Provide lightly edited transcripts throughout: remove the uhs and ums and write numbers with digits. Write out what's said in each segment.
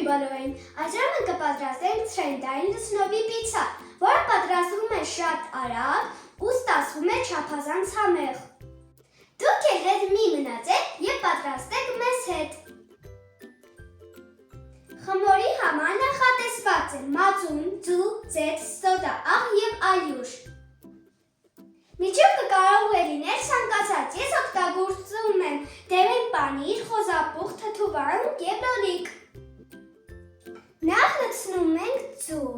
բոլորին, այժմ մենք կպատրաստենք թրենդային լցնովի պիցցա, որը պատրաստվում է շատ արագ ու ստացվում է չափազանց համեղ։ Դուք էլ հետ մի մնացեք և պատրաստեք մեզ հետ։ Խմորի համար նախատեսված է մածուն, ձու, ծեծ, սոդա, աղ և ալյուր։ Միջուկը կարող է լինել ցանկացած, ես օգտագործում եմ դեղին պանիր, խոզապուխ, թթուվարում և լոլիկ։ Նախ լցնում ենք ձու։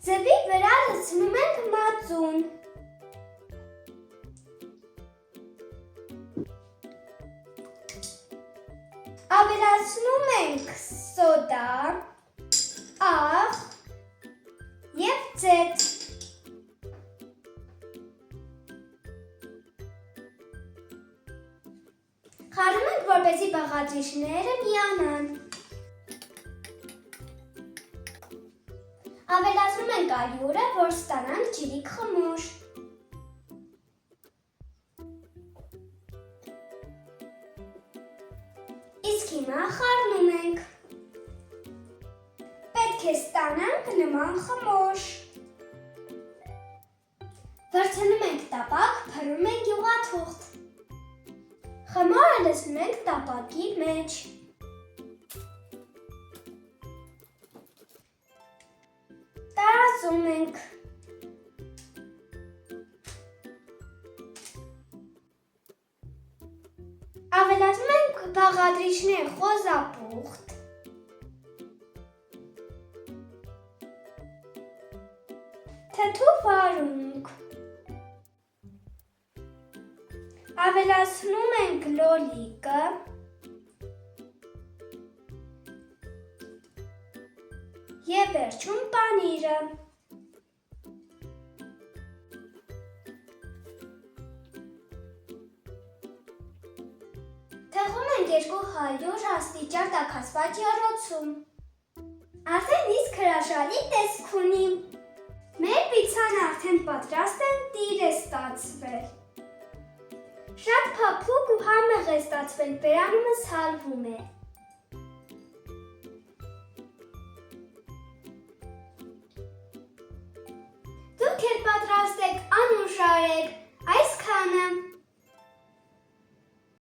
Ձվի վրա լցնում ենք մածուն։ Ավելացնում ենք սոդա, աղ և ծեծ։ Խառնում ենք, որպեսզի բաղադրիչները միանան։ Ավելացնում ենք ալյուրը, որ ստանանք ջրիկ խմոր։ Իսկ հիմա խառնում ենք։ Պետք է ստանանք նման խմոր։ Վրձնում ենք տապակ, փռում ենք յուղաթուղթ։ Խմորը լցնում ենք տապակի մեջ։ Տարածում ենք։ Ավելացնում ենք բաղադրիչներ խոզապուխտ, թթուվարունգ։ Ավելացնում ենք լոլիկը և վերջում պանիրը։ Թխում ենք 200 աստիճան տաքացված եռոցում։ Արդեն իսկ հրաշալի տեսք ունի։ Մեր պիցցան արդեն պատրաստ է, տիր է ստացվել։ Շատ փափուկ ու համեղ է ստացվել, բերանումս հալվում է։ Դուք էլ պատրաստեք, անուշ արեք, այսքանը։